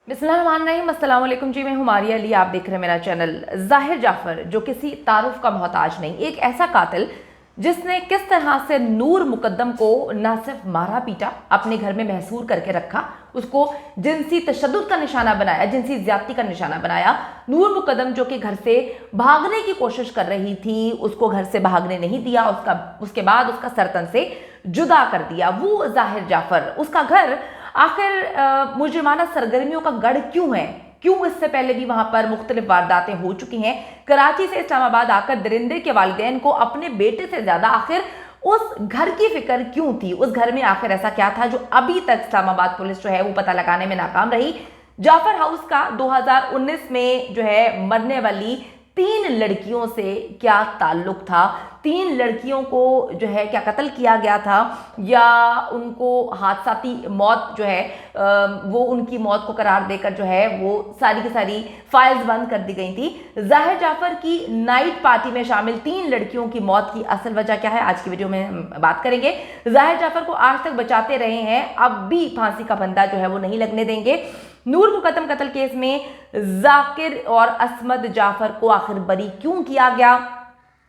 बिस्मिल्लाहिर्रहमानिर्रहीम, अस्सलाम वालेकुम जी। मैं हूँ मारिया अली, आप देख रहे हैं मेरा चैनल। जाहिर जाफर जो किसी तारुफ का मोहताज नहीं, एक ऐसा कातिल जिसने किस तरह से नूर मुकद्दम को न सिर्फ मारा पीटा, अपने घर में महसूर करके रखा, उसको जिनसी तशद्दुद का निशाना बनाया, जिनसी ज्यादती का निशाना बनाया। नूर मुकद्दम जो कि घर से भागने की कोशिश कर रही थी, उसको घर से भागने नहीं दिया, उसके बाद उसका सरतन से जुदा कर दिया। वो जाहिर जाफर, उसका घर आखिर मुजरिमाना सरगर्मियों का गढ़ क्यों है? क्यों इससे पहले भी वहां पर मुख्तलिफ वारदातें हो चुकी हैं? कराची से इस्लामाबाद आकर दरिंदे के वालिदैन को अपने बेटे से ज्यादा आखिर उस घर की फिक्र क्यों थी? उस घर में आखिर ऐसा क्या था जो अभी तक इस्लामाबाद पुलिस जो है वो पता लगाने में नाकाम रही? जाफर हाउस का 2019 में जो है मरने वाली 3 लड़कियों से क्या ताल्लुक था? 3 लड़कियों को जो है क्या कत्ल किया गया था, या उनको हादसाती मौत जो है वो उनकी मौत को करार देकर जो है वो सारी की सारी फाइल्स बंद कर दी गई थी? जाहिर जाफर की नाइट पार्टी में शामिल 3 लड़कियों की मौत की असल वजह क्या है, आज की वीडियो में हम बात करेंगे। जाहिर जाफर को आज तक बचाते रहे हैं, अब भी फांसी का फंदा जो है वो नहीं लगने देंगे। नूर मुकद्दम कत्ल केस में जाकिर और असमत जाफर को आखिर बरी क्यों किया गया?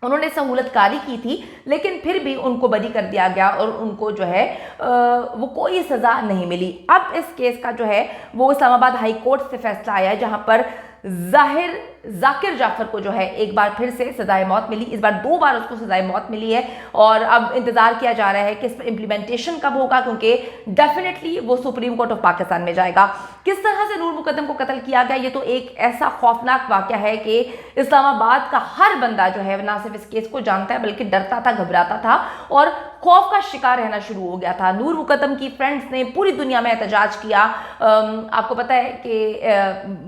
उन्होंने सहूलतकारी की थी, लेकिन फिर भी उनको बरी कर दिया गया और उनको जो है वो कोई सजा नहीं मिली। अब इस केस का जो है वो इस्लामाबाद हाई कोर्ट से फैसला आया है, जहां पर जाकिर जाफर को जो है एक बार फिर से सजाए मौत मिली। इस बार 2 बार उसको सजाए मौत मिली है और अब इंतजार किया जा रहा है कि इस पर इम्प्लीमेंटेशन कब होगा, क्योंकि डेफिनेटली वो सुप्रीम कोर्ट ऑफ पाकिस्तान में जाएगा। किस तरह से नूर मुकद्दम को कत्ल किया गया, ये तो एक ऐसा खौफनाक वाकया है कि इस्लामाबाद का हर बंदा जो है ना सिर्फ इस केस को जानता है बल्कि डरता था, घबराता था और खौफ का शिकार रहना शुरू हो गया था। नूर मुकद्दम की फ्रेंड्स ने पूरी दुनिया में एहतजाज किया। आपको पता है कि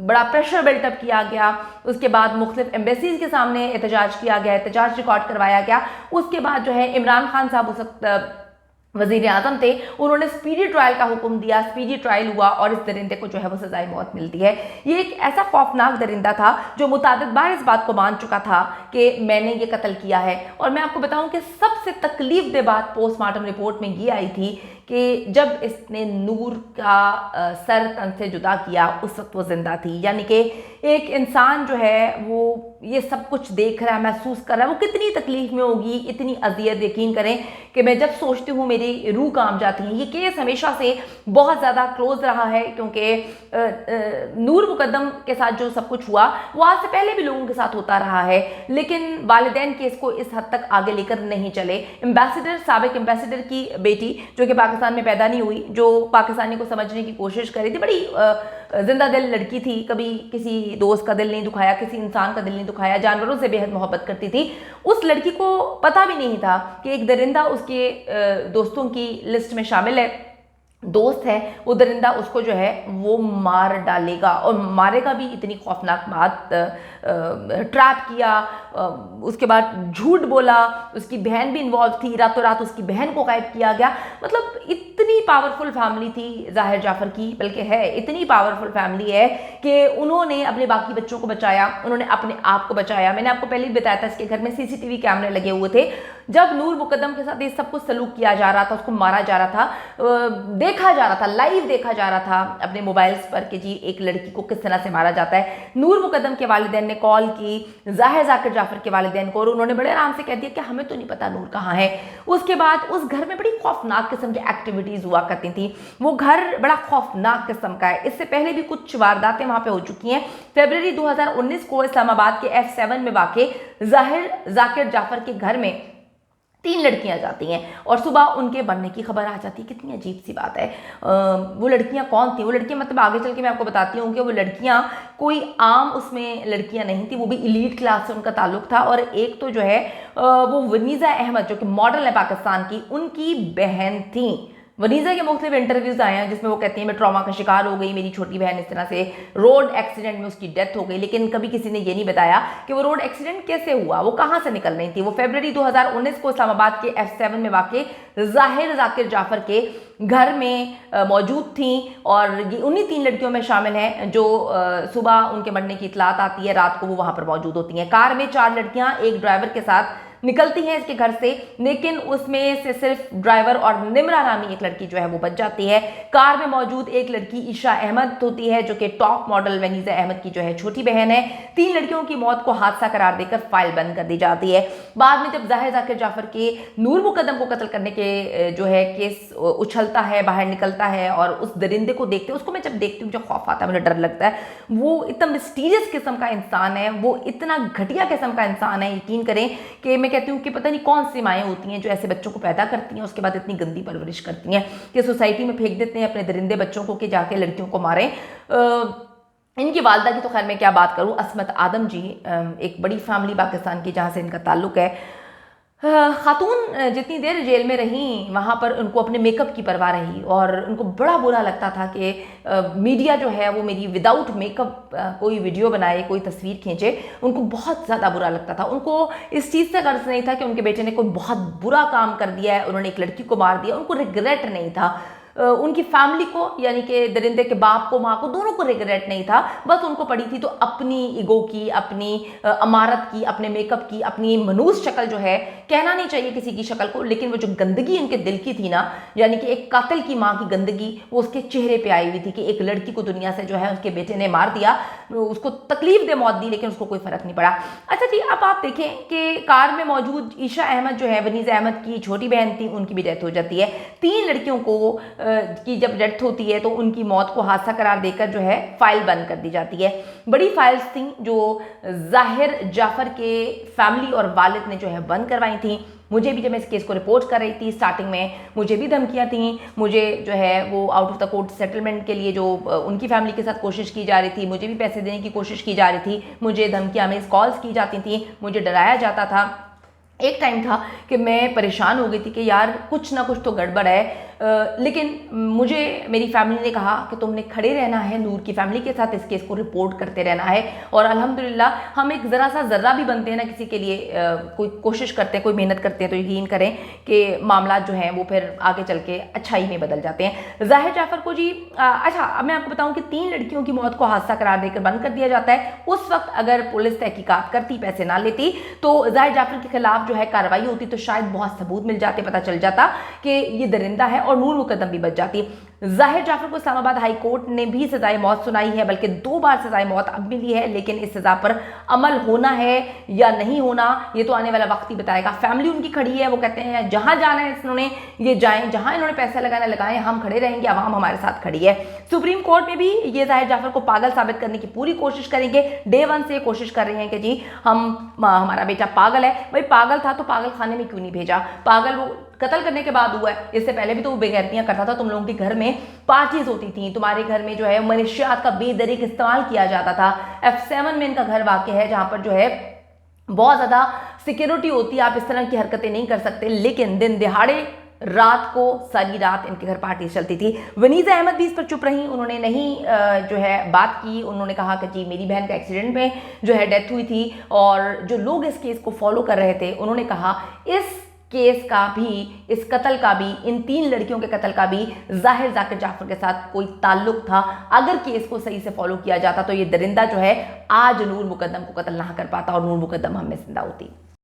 बड़ा प्रेशर बिल्टअप किया गया, उसके बाद मुख्तलिफ एम्बेसीज के सामने एहतजाज किया गया, एहतजाज रिकॉर्ड करवाया गया। उसके बाद जो है इमरान खान साहब उस वक्त वजीर आजम थे, उन्होंने स्पीडी ट्रायल का हुक्म दिया, स्पीडी ट्रायल हुआ और इस दरिंदे को जो है वो सजाए मौत मिलती है। ये एक ऐसा खौफनाक दरिंदा था जो मुतादिद बार इस बात को मान चुका था कि मैंने ये कत्ल किया है। और मैं आपको बताऊं कि सबसे तकलीफ दे बात पोस्टमार्टम रिपोर्ट में ये आई थी कि जब इसने नूर का सर तन से जुदा किया उस वक्त वो जिंदा थी। यानी कि एक इंसान जो है वो ये सब कुछ देख रहा है, महसूस कर रहा है, वो कितनी तकलीफ में होगी, इतनी अजियत। यकीन करें कि मैं जब सोचती हूँ मेरी रूह कांप जाती है। ये केस हमेशा से बहुत ज़्यादा क्लोज रहा है, क्योंकि नूर मुकद्दम के साथ जो सब कुछ हुआ वो आज से पहले भी लोगों के साथ होता रहा है, लेकिन वालिदैन केस को इस हद तक आगे लेकर नहीं चले। एम्बेसडर, साबिक एम्बेसडर की बेटी जो कि पाकिस्तान में पैदा नहीं हुई, जो पाकिस्तानी को समझने की कोशिश कर रही थी, बड़ी जिंदा दिल लड़की थी, कभी किसी दोस्त का दिल नहीं दुखाया, किसी इंसान का दिल नहीं दुखाया, जानवरों से बेहद मोहब्बत करती थी। उस लड़की को पता भी नहीं था कि एक दरिंदा उसके दोस्तों की लिस्ट में शामिल है, दोस्त है, वो दरिंदा उसको जो है वो मार डालेगा और मारेगा भी। इतनी खौफनाक बात, ट्रैप किया, उसके बाद झूठ बोला, उसकी बहन भी इन्वॉल्व थी, रातों रात उसकी बहन को गायब किया गया। मतलब इतनी पावरफुल फैमिली थी जाहिर जाफर की, बल्कि है इतनी पावरफुल फैमिली है कि उन्होंने अपने बाकी बच्चों को बचाया, उन्होंने अपने आप को बचाया। मैंने आपको पहले ही बताया था इसके घर में सीसीटीवी कैमरे लगे हुए थे। जब नूर मुकद्दम के साथ ये सब कुछ सलूक किया जा रहा था, उसको मारा जा रहा था, देखा जा रहा था, लाइव देखा जा रहा था अपने मोबाइल्स पर कि जी एक लड़की को किस तरह से मारा जाता है। नूर मुकद्दम के वालिदैन ने कॉल की जाकिर जाफर के वालिदैन को और उन्होंने बड़े आराम से कह दिया कि हमें तो नहीं पता नूर कहाँ है। उसके बाद उस घर में बड़ी खौफनाक किस्म की एक्टिविटीज हुआ करती थी। वो घर बड़ा खौफनाक किस्म का है। इससे पहले भी कुछ वारदातें वहां पे हो चुकी हैं। फरवरी 2019 को इस्लामाबाद के F7 में वाक़े जाकिर जाफर के घर में 3 लड़कियां जाती हैं और सुबह उनके बनने की खबर आ जाती है। कितनी अजीब सी बात है। वो लड़कियां कौन थी? वो लड़कियां, मतलब आगे चल के मैं आपको बताती हूँ कि वो लड़कियां कोई आम उसमें लड़कियां नहीं थी, वो भी एलीट क्लास से उनका ताल्लुक था। और एक तो जो है वो वनीज़ा अहमद जो कि मॉडल है पाकिस्तान की, उनकी बहन थी। वनीज़ा के मुख्तलिफ इंटरव्यूज आए हैं जिसमें वो कहती हैं मैं ट्रॉमा का शिकार हो गई, मेरी छोटी बहन इस तरह से रोड एक्सीडेंट में उसकी डेथ हो गई। लेकिन कभी किसी ने ये नहीं बताया कि वो रोड एक्सीडेंट कैसे हुआ, वो कहाँ से निकल रही थी। वो फरवरी 2019 को इस्लामाबाद के F7 में वाक़े जाकिर जाफर के घर में मौजूद थी और ये उन्हीं 3 लड़कियों में शामिल हैं जो सुबह उनके मरने की इतलात आती है, रात को वो वहाँ पर मौजूद होती हैं। कार में 4 लड़कियाँ एक ड्राइवर के साथ निकलती हैं इसके घर से, लेकिन उसमें से सिर्फ ड्राइवर और निम्रा नामी एक लड़की जो है वो बच जाती है। कार में मौजूद एक लड़की ईशा अहमद होती है, जो कि टॉप मॉडल वनीजा अहमद की जो है छोटी बहन है। 3 लड़कियों की मौत को हादसा करार देकर फाइल बंद कर दी जाती है। बाद में जब जाहिर जाकिर जाफर के नूर मुकद्दम को कत्ल करने के जो है केस उछलता है, बाहर निकलता है, और उस दरिंदे को देखते, उसको मैं जब देखती हूँ मुझे खौफ आता है, मुझे डर लगता है। वो इतना मिस्टीरियस किस्म का इंसान है, वो इतना घटिया किस्म का इंसान है। यकीन करें कि मैं कहती हूँ कि पता नहीं कौन सी माएँ होती हैं जो ऐसे बच्चों को पैदा करती हैं, उसके बाद इतनी गंदी परवरिश करती हैं कि सोसाइटी में फेंक देते हैं अपने दरिंदे बच्चों को कि जाके लड़कियों को मारें। इनकी वालदा की तो खैर मैं क्या बात करूं, असमत आदम जी, एक बड़ी फैमिली पाकिस्तान की जहां से इनका ताल्लुक है। खातून जितनी देर जेल में रहीं वहाँ पर उनको अपने मेकअप की परवाह रही, और उनको बड़ा बुरा लगता था कि मीडिया जो है वो मेरी विदाउट मेकअप कोई वीडियो बनाए, कोई तस्वीर खींचे। उनको बहुत ज़्यादा बुरा लगता था। उनको इस चीज़ से गर्ज नहीं था कि उनके बेटे ने कोई बहुत बुरा काम कर दिया है, उन्होंने एक लड़की को मार दिया। उनको रिग्रेट नहीं था। उनकी फैमिली को, यानी कि दरिंदे के बाप को, माँ को, दोनों को रिग्रेट नहीं था। बस उनको पड़ी थी तो अपनी ईगो की, अपनी अमारत की, अपने मेकअप की, अपनी मनूस शक्ल जो है, कहना नहीं चाहिए किसी की शक्ल को, लेकिन वो जो गंदगी उनके दिल की थी ना, यानी कि एक कातिल की माँ की गंदगी, वो उसके चेहरे पे आई हुई थी कि एक लड़की को दुनिया से जो है उसके बेटे ने मार दिया, उसको तकलीफ दे मौत दी, लेकिन उसको कोई फर्क नहीं पड़ा। अच्छा जी, अब आप देखें कि कार में मौजूद ईशा अहमद जो है वनीजा अहमद की छोटी बहन थी, उनकी भी डेथ हो जाती है। 3 लड़कियों को की जब डेथ होती है तो उनकी मौत को हादसा करार देकर जो है फाइल बंद कर दी जाती है। बड़ी फाइल्स थी जो जाहिर जाफर के फैमिली और वालिद ने जो है बंद करवाई थी। मुझे भी जब मैं इस केस को रिपोर्ट कर रही थी स्टार्टिंग में, मुझे भी धमकियां थी। मुझे जो है वो out of the court settlement के लिए जो उनकी फैमिली के साथ कोशिश की जा रही थी, मुझे भी पैसे देने की कोशिश की जा रही थी, मुझे धमकियां मिस कॉल्स की जाती थी, मुझे डराया जाता था। एक टाइम था कि मैं परेशान हो गई थी कि यार कुछ ना कुछ तो गड़बड़ है, लेकिन मुझे मेरी फैमिली ने कहा कि तुमने खड़े रहना है, नूर की फैमिली के साथ इस केस को रिपोर्ट करते रहना है। और अल्हम्दुलिल्लाह हम एक ज़रा सा ज़र्रा भी बनते हैं ना किसी के लिए, कोई कोशिश करते हैं, कोई मेहनत करते हैं, तो यकीन करें कि मामला जो हैं वो फिर आगे चल के अच्छाई में बदल जाते हैं। जाहिर जाफर को जी अच्छा, अब मैं आपको बताऊं कि 3 लड़कियों की मौत को हादसा करार देकर बंद कर दिया जाता है। उस वक्त अगर पुलिस तहकीकात करती, पैसे ना लेती, तो जाहिर जाफर के खिलाफ जो है कार्रवाई होती, तो शायद बहुत सबूत मिल जाते, पता चल जाता कि ये दरिंदा है, और नूर मुकद्दम भी बच जाती। जाहिर जाफर को इस्लामाबाद हाई कोर्ट ने भी सजाए मौत सुनाई है, बल्कि 2 बार सजाए मौत अब मिली है, लेकिन इस सजा पर अमल होना है या नहीं होना ये तो आने वाला वक्त ही बताएगा। फैमिली उनकी खड़ी है, वो कहते हैं जहां जाना है इन्होंने ये जाएं, जहां इन्होंने पैसे लगाना लगाएं, हम खड़े रहेंगे, अवाम हमारे साथ खड़ी है। सुप्रीम कोर्ट में भी ये जाहिर जाफर को पागल साबित करने की पूरी कोशिश करेंगे। डे 1 से कोशिश कर रहे हैं कि जी हमारा बेटा पागल है। भाई पागल था तो पागल खाने में क्यों नहीं भेजा? पागल वो कत्ल करने के बाद हुआ है, इससे पहले भी तो वो बेगैरतियां करता था। तुम लोगों के घर में पार्टीज होती थी, तुम्हारे घर में जो है मनशियात का बेदरीक इस्तेमाल किया जाता था। F7 में इनका घर वाक़ है, जहां पर जो है बहुत ज़्यादा सिक्योरिटी होती है, आप इस तरह की हरकतें नहीं कर सकते, लेकिन दिन दिहाड़े रात को सारी रात इनके घर पार्टी चलती थी। वनीजा अहमद भी इस पर चुप रही, उन्होंने नहीं जो है बात की। उन्होंने कहा कि जी मेरी बहन का एक्सीडेंट में जो है डेथ हुई थी, और जो लोग इस केस को फॉलो कर रहे थे उन्होंने कहा इस केस का भी, इस कत्ल का भी, इन 3 लड़कियों के कत्ल का भी जाहिर जाकिर जाफर के साथ कोई ताल्लुक था। अगर केस को सही से फॉलो किया जाता तो ये दरिंदा जो है आज नूर मुकद्दम को कत्ल ना कर पाता और नूर मुकद्दम हम में जिंदा होती।